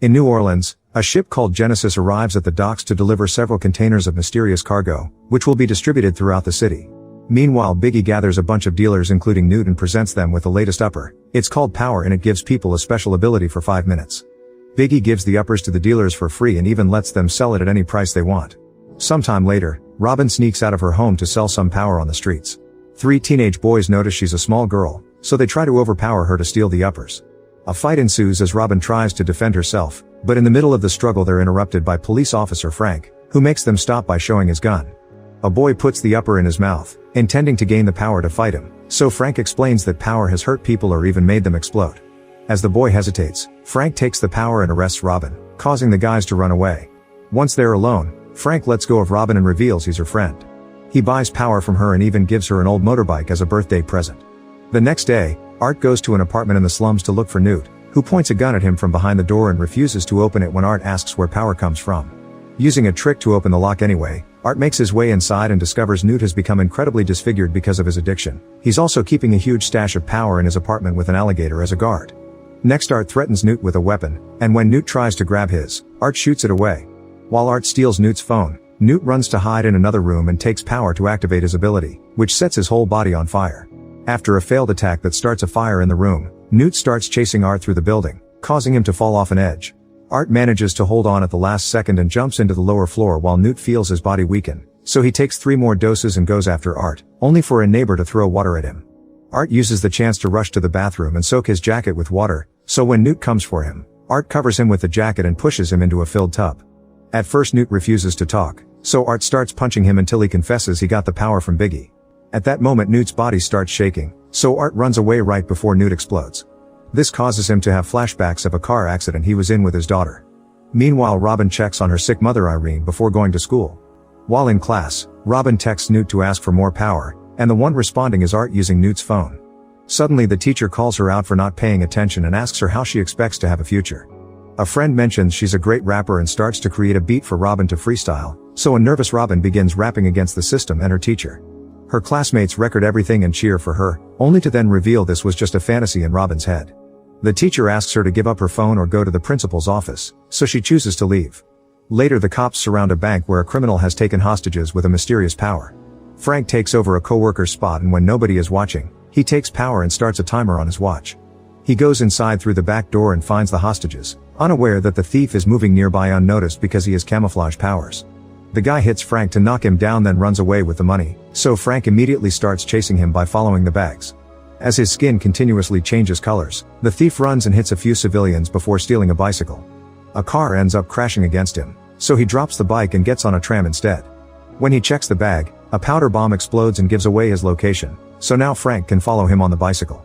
In New Orleans, a ship called Genesis arrives at the docks to deliver several containers of mysterious cargo, which will be distributed throughout the city. Meanwhile, Biggie gathers a bunch of dealers including Newt and presents them with the latest upper. It's called Power and it gives people a special ability for 5 minutes. Biggie gives the uppers to the dealers for free and even lets them sell it at any price they want. Sometime later, Robin sneaks out of her home to sell some power on the streets. 3 teenage boys notice she's a small girl, so they try to overpower her to steal the uppers. A fight ensues as Robin tries to defend herself, but in the middle of the struggle they're interrupted by police officer Frank, who makes them stop by showing his gun. A boy puts the upper in his mouth, intending to gain the power to fight him, so Frank explains that power has hurt people or even made them explode. As the boy hesitates, Frank takes the power and arrests Robin, causing the guys to run away. Once they're alone, Frank lets go of Robin and reveals he's her friend. He buys power from her and even gives her an old motorbike as a birthday present. The next day, Art goes to an apartment in the slums to look for Newt, who points a gun at him from behind the door and refuses to open it when Art asks where power comes from. Using a trick to open the lock anyway, Art makes his way inside and discovers Newt has become incredibly disfigured because of his addiction. He's also keeping a huge stash of power in his apartment with an alligator as a guard. Next, Art threatens Newt with a weapon, and when Newt tries to grab his, Art shoots it away. While Art steals Newt's phone, Newt runs to hide in another room and takes power to activate his ability, which sets his whole body on fire. After a failed attack that starts a fire in the room, Newt starts chasing Art through the building, causing him to fall off an edge. Art manages to hold on at the last second and jumps into the lower floor while Newt feels his body weaken, so he takes 3 more doses and goes after Art, only for a neighbor to throw water at him. Art uses the chance to rush to the bathroom and soak his jacket with water, so when Newt comes for him, Art covers him with the jacket and pushes him into a filled tub. At first Newt refuses to talk, so Art starts punching him until he confesses he got the power from Biggie. At that moment Newt's body starts shaking, so Art runs away right before Newt explodes. This causes him to have flashbacks of a car accident he was in with his daughter. Meanwhile, Robin checks on her sick mother Irene before going to school. While in class, Robin texts Newt to ask for more power, and the one responding is Art using Newt's phone. Suddenly the teacher calls her out for not paying attention and asks her how she expects to have a future. A friend mentions she's a great rapper and starts to create a beat for Robin to freestyle, so a nervous Robin begins rapping against the system and her teacher. Her classmates record everything and cheer for her, only to then reveal this was just a fantasy in Robin's head. The teacher asks her to give up her phone or go to the principal's office, so she chooses to leave. Later the cops surround a bank where a criminal has taken hostages with a mysterious power. Frank takes over a co-worker's spot and when nobody is watching, he takes power and starts a timer on his watch. He goes inside through the back door and finds the hostages, unaware that the thief is moving nearby unnoticed because he has camouflage powers. The guy hits Frank to knock him down then runs away with the money, so Frank immediately starts chasing him by following the bags. As his skin continuously changes colors, the thief runs and hits a few civilians before stealing a bicycle. A car ends up crashing against him, so he drops the bike and gets on a tram instead. When he checks the bag, a powder bomb explodes and gives away his location, so now Frank can follow him on the bicycle.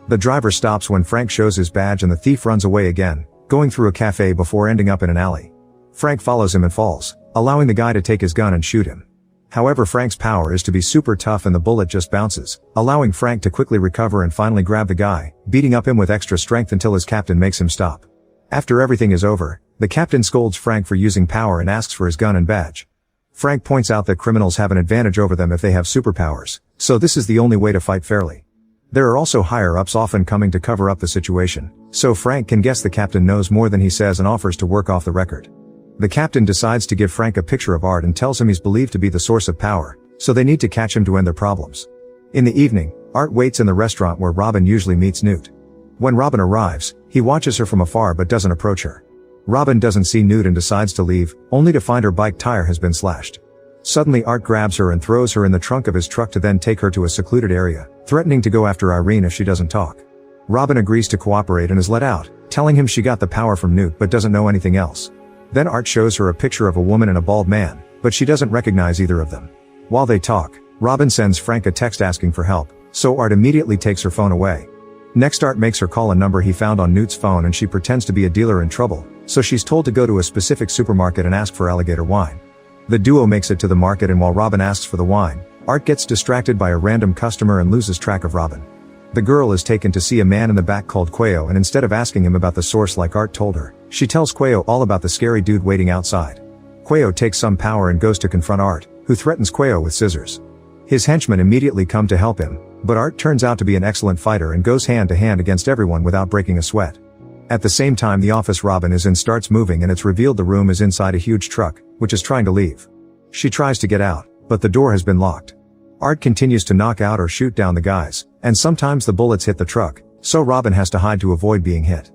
The driver stops when Frank shows his badge and the thief runs away again, going through a cafe before ending up in an alley. Frank follows him and falls, allowing the guy to take his gun and shoot him. However, Frank's power is to be super tough and the bullet just bounces, allowing Frank to quickly recover and finally grab the guy, beating up him with extra strength until his captain makes him stop. After everything is over, the captain scolds Frank for using power and asks for his gun and badge. Frank points out that criminals have an advantage over them if they have superpowers, so this is the only way to fight fairly. There are also higher-ups often coming to cover up the situation, so Frank can guess the captain knows more than he says and offers to work off the record. The captain decides to give Frank a picture of Art and tells him he's believed to be the source of power, so they need to catch him to end their problems. In the evening, Art waits in the restaurant where Robin usually meets Newt. When Robin arrives, he watches her from afar but doesn't approach her. Robin doesn't see Newt and decides to leave, only to find her bike tire has been slashed. Suddenly Art grabs her and throws her in the trunk of his truck to then take her to a secluded area, threatening to go after Irene if she doesn't talk. Robin agrees to cooperate and is let out, telling him she got the power from Newt but doesn't know anything else. Then Art shows her a picture of a woman and a bald man, but she doesn't recognize either of them. While they talk, Robin sends Frank a text asking for help, so Art immediately takes her phone away. Next, Art makes her call a number he found on Newt's phone and she pretends to be a dealer in trouble, so she's told to go to a specific supermarket and ask for alligator wine. The duo makes it to the market and while Robin asks for the wine, Art gets distracted by a random customer and loses track of Robin. The girl is taken to see a man in the back called Quayo and instead of asking him about the source like Art told her, she tells Quayo all about the scary dude waiting outside. Quayo takes some power and goes to confront Art, who threatens Quayo with scissors. His henchmen immediately come to help him, but Art turns out to be an excellent fighter and goes hand to hand against everyone without breaking a sweat. At the same time the office Robin is in starts moving and it's revealed the room is inside a huge truck, which is trying to leave. She tries to get out, but the door has been locked. Art continues to knock out or shoot down the guys, and sometimes the bullets hit the truck, so Robin has to hide to avoid being hit.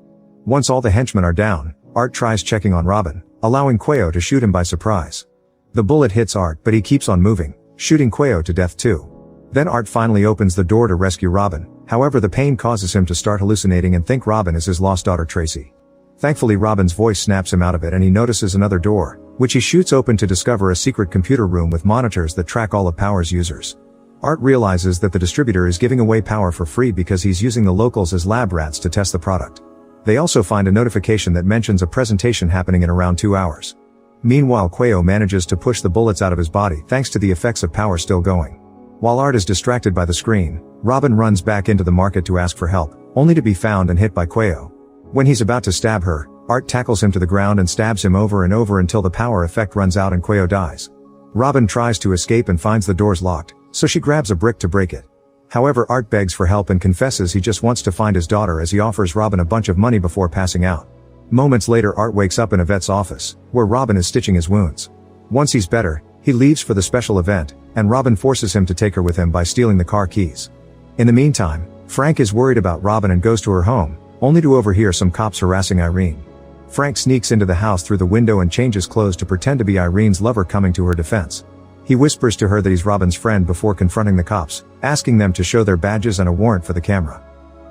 Once all the henchmen are down, Art tries checking on Robin, allowing Quayo to shoot him by surprise. The bullet hits Art but he keeps on moving, shooting Quayo to death too. Then Art finally opens the door to rescue Robin, however the pain causes him to start hallucinating and think Robin is his lost daughter Tracy. Thankfully Robin's voice snaps him out of it and he notices another door, which he shoots open to discover a secret computer room with monitors that track all of Power's users. Art realizes that the distributor is giving away Power for free because he's using the locals as lab rats to test the product. They also find a notification that mentions a presentation happening in around 2 hours. Meanwhile Quayo manages to push the bullets out of his body thanks to the effects of Power still going. While Art is distracted by the screen, Robin runs back into the market to ask for help, only to be found and hit by Quayo. When he's about to stab her, Art tackles him to the ground and stabs him over and over until the power effect runs out and Quayo dies. Robin tries to escape and finds the doors locked, so she grabs a brick to break it. However, Art begs for help and confesses he just wants to find his daughter as he offers Robin a bunch of money before passing out. Moments later Art wakes up in a vet's office, where Robin is stitching his wounds. Once he's better, he leaves for the special event, and Robin forces him to take her with him by stealing the car keys. In the meantime, Frank is worried about Robin and goes to her home, only to overhear some cops harassing Irene. Frank sneaks into the house through the window and changes clothes to pretend to be Irene's lover coming to her defense. He whispers to her that he's Robin's friend before confronting the cops, asking them to show their badges and a warrant for the camera.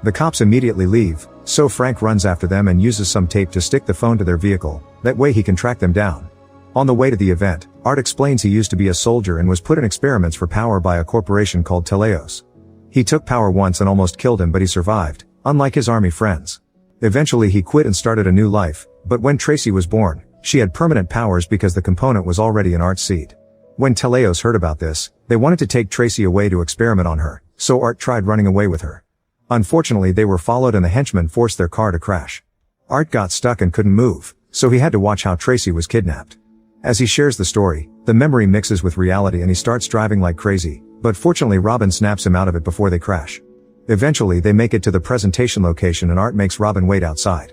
The cops immediately leave, so Frank runs after them and uses some tape to stick the phone to their vehicle, that way he can track them down. On the way to the event, Art explains he used to be a soldier and was put in experiments for Power by a corporation called Teleos. He took Power once and almost killed him but he survived, unlike his army friends. Eventually he quit and started a new life, but when Tracy was born, she had permanent powers because the component was already in Art's seed. When Teleos heard about this, they wanted to take Tracy away to experiment on her, so Art tried running away with her. Unfortunately they were followed and the henchmen forced their car to crash. Art got stuck and couldn't move, so he had to watch how Tracy was kidnapped. As he shares the story, the memory mixes with reality and he starts driving like crazy, but fortunately Robin snaps him out of it before they crash. Eventually they make it to the presentation location and Art makes Robin wait outside.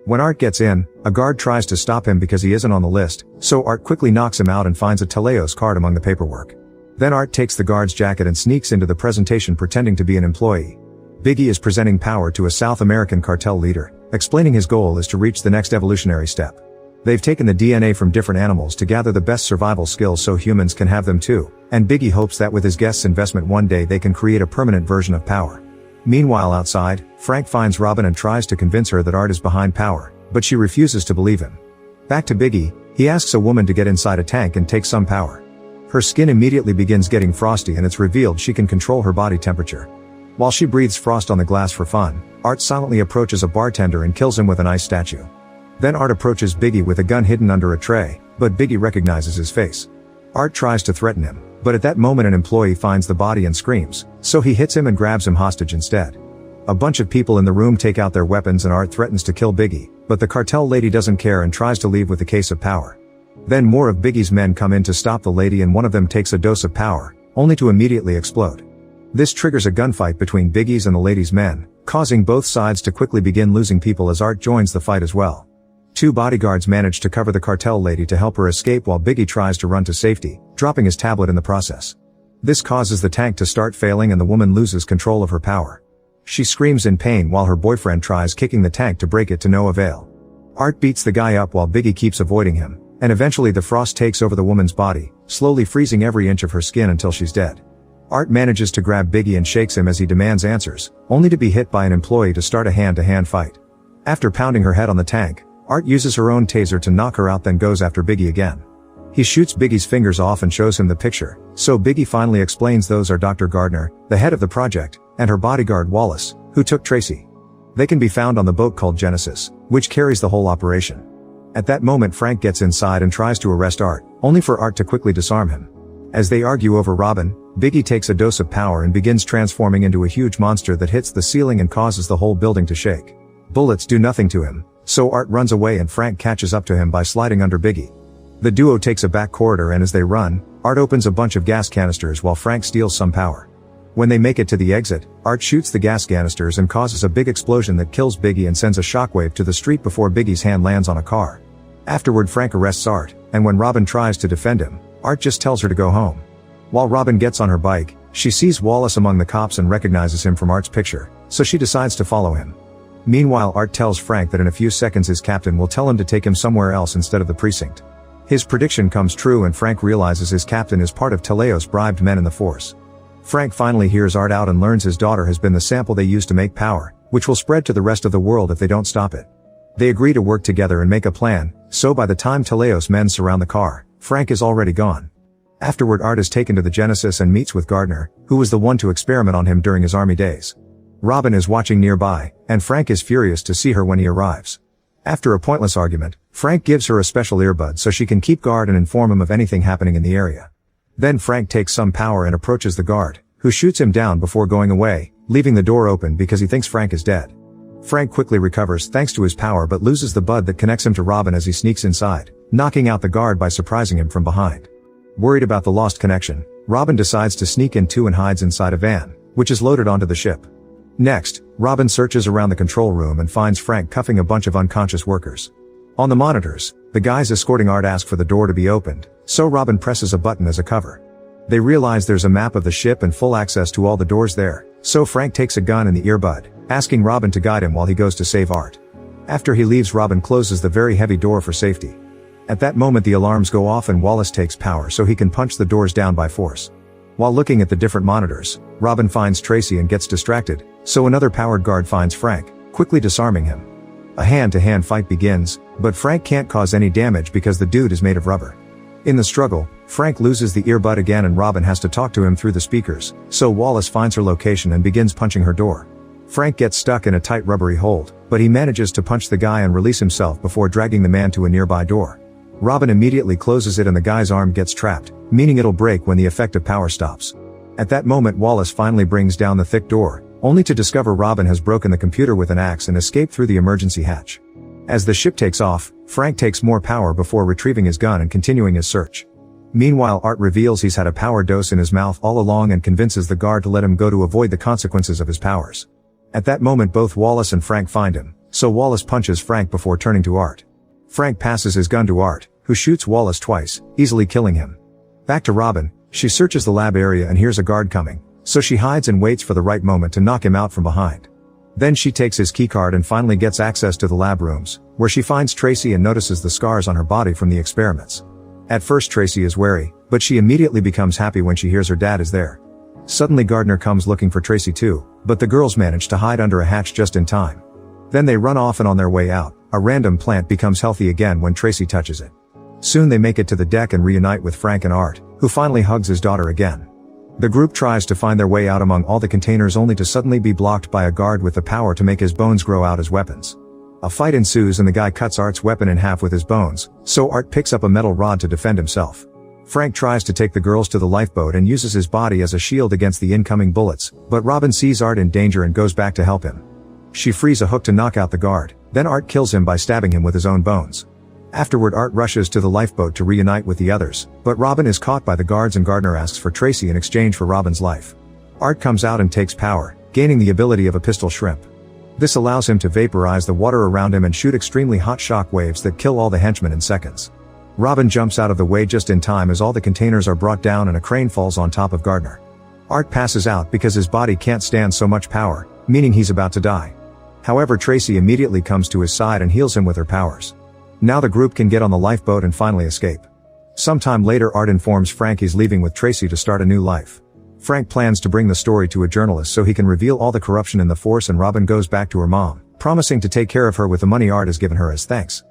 When Art gets in, a guard tries to stop him because he isn't on the list, so Art quickly knocks him out and finds a Teleos card among the paperwork. Then Art takes the guard's jacket and sneaks into the presentation pretending to be an employee. Biggie is presenting Power to a South American cartel leader, explaining his goal is to reach the next evolutionary step. They've taken the DNA from different animals to gather the best survival skills so humans can have them too, and Biggie hopes that with his guest's investment one day they can create a permanent version of Power. Meanwhile outside, Frank finds Robin and tries to convince her that Art is behind Power, but she refuses to believe him. Back to Biggie, he asks a woman to get inside a tank and take some power. Her skin immediately begins getting frosty and it's revealed she can control her body temperature. While she breathes frost on the glass for fun, Art silently approaches a bartender and kills him with an ice statue. Then Art approaches Biggie with a gun hidden under a tray, but Biggie recognizes his face. Art tries to threaten him, but at that moment an employee finds the body and screams, so he hits him and grabs him hostage instead. A bunch of people in the room take out their weapons and Art threatens to kill Biggie, but the cartel lady doesn't care and tries to leave with the case of Power. Then more of Biggie's men come in to stop the lady and one of them takes a dose of Power, only to immediately explode. This triggers a gunfight between Biggie's and the lady's men, causing both sides to quickly begin losing people as Art joins the fight as well. 2 bodyguards manage to cover the cartel lady to help her escape while Biggie tries to run to safety, dropping his tablet in the process. This causes the tank to start failing and the woman loses control of her power. She screams in pain while her boyfriend tries kicking the tank to break it to no avail. Art beats the guy up while Biggie keeps avoiding him, and eventually the frost takes over the woman's body, slowly freezing every inch of her skin until she's dead. Art manages to grab Biggie and shakes him as he demands answers, only to be hit by an employee to start a hand-to-hand fight. After pounding her head on the tank, Art uses her own taser to knock her out then goes after Biggie again. He shoots Biggie's fingers off and shows him the picture, so Biggie finally explains those are Dr. Gardner, the head of the project, and her bodyguard Wallace, who took Tracy. They can be found on the boat called Genesis, which carries the whole operation. At that moment Frank gets inside and tries to arrest Art, only for Art to quickly disarm him. As they argue over Robin, Biggie takes a dose of power and begins transforming into a huge monster that hits the ceiling and causes the whole building to shake. Bullets do nothing to him, so Art runs away and Frank catches up to him by sliding under Biggie. The duo takes a back corridor and as they run, Art opens a bunch of gas canisters while Frank steals some power. When they make it to the exit, Art shoots the gas canisters and causes a big explosion that kills Biggie and sends a shockwave to the street before Biggie's hand lands on a car. Afterward, Frank arrests Art, and when Robin tries to defend him, Art just tells her to go home. While Robin gets on her bike, she sees Wallace among the cops and recognizes him from Art's picture, so she decides to follow him. Meanwhile, Art tells Frank that in a few seconds his captain will tell him to take him somewhere else instead of the precinct. His prediction comes true and Frank realizes his captain is part of Teleos' bribed men in the force. Frank finally hears Art out and learns his daughter has been the sample they used to make power, which will spread to the rest of the world if they don't stop it. They agree to work together and make a plan, so by the time Teleos men surround the car, Frank is already gone. Afterward, Art is taken to the Genesis and meets with Gardner, who was the one to experiment on him during his army days. Robin is watching nearby, and Frank is furious to see her when he arrives. After a pointless argument, Frank gives her a special earbud so she can keep guard and inform him of anything happening in the area. Then Frank takes some power and approaches the guard, who shoots him down before going away, leaving the door open because he thinks Frank is dead. Frank quickly recovers thanks to his power but loses the bud that connects him to Robin as he sneaks inside, knocking out the guard by surprising him from behind. Worried about the lost connection, Robin decides to sneak in too and hides inside a van, which is loaded onto the ship. Next, Robin searches around the control room and finds Frank cuffing a bunch of unconscious workers. On the monitors, the guys escorting Art ask for the door to be opened, so Robin presses a button as a cover. They realize there's a map of the ship and full access to all the doors there, so Frank takes a gun and the earbud, asking Robin to guide him while he goes to save Art. After he leaves, Robin closes the very heavy door for safety. At that moment the alarms go off and Wallace takes power so he can punch the doors down by force. While looking at the different monitors, Robin finds Tracy and gets distracted, so another powered guard finds Frank, quickly disarming him. A hand-to-hand fight begins, but Frank can't cause any damage because the dude is made of rubber. In the struggle, Frank loses the earbud again and Robin has to talk to him through the speakers, so Wallace finds her location and begins punching her door. Frank gets stuck in a tight rubbery hold, but he manages to punch the guy and release himself before dragging the man to a nearby door. Robin immediately closes it and the guy's arm gets trapped, meaning it'll break when the effective power stops. At that moment Wallace finally brings down the thick door, only to discover Robin has broken the computer with an axe and escaped through the emergency hatch. As the ship takes off, Frank takes more power before retrieving his gun and continuing his search. Meanwhile, Art reveals he's had a power dose in his mouth all along and convinces the guard to let him go to avoid the consequences of his powers. At that moment both Wallace and Frank find him, so Wallace punches Frank before turning to Art. Frank passes his gun to Art, who shoots Wallace twice, easily killing him. Back to Robin, she searches the lab area and hears a guard coming, so she hides and waits for the right moment to knock him out from behind. Then she takes his keycard and finally gets access to the lab rooms, where she finds Tracy and notices the scars on her body from the experiments. At first Tracy is wary, but she immediately becomes happy when she hears her dad is there. Suddenly Gardner comes looking for Tracy too, but the girls manage to hide under a hatch just in time. Then they run off and on their way out, a random plant becomes healthy again when Tracy touches it. Soon they make it to the deck and reunite with Frank and Art, who finally hugs his daughter again. The group tries to find their way out among all the containers only to suddenly be blocked by a guard with the power to make his bones grow out as weapons. A fight ensues and the guy cuts Art's weapon in half with his bones, so Art picks up a metal rod to defend himself. Frank tries to take the girls to the lifeboat and uses his body as a shield against the incoming bullets, but Robin sees Art in danger and goes back to help him. She frees a hook to knock out the guard, then Art kills him by stabbing him with his own bones. Afterward Art rushes to the lifeboat to reunite with the others, but Robin is caught by the guards and Gardner asks for Tracy in exchange for Robin's life. Art comes out and takes power, gaining the ability of a pistol shrimp. This allows him to vaporize the water around him and shoot extremely hot shock waves that kill all the henchmen in seconds. Robin jumps out of the way just in time as all the containers are brought down and a crane falls on top of Gardner. Art passes out because his body can't stand so much power, meaning he's about to die. However, Tracy immediately comes to his side and heals him with her powers. Now the group can get on the lifeboat and finally escape. Sometime later Art informs Frank he's leaving with Tracy to start a new life. Frank plans to bring the story to a journalist so he can reveal all the corruption in the force and Robin goes back to her mom, promising to take care of her with the money Art has given her as thanks.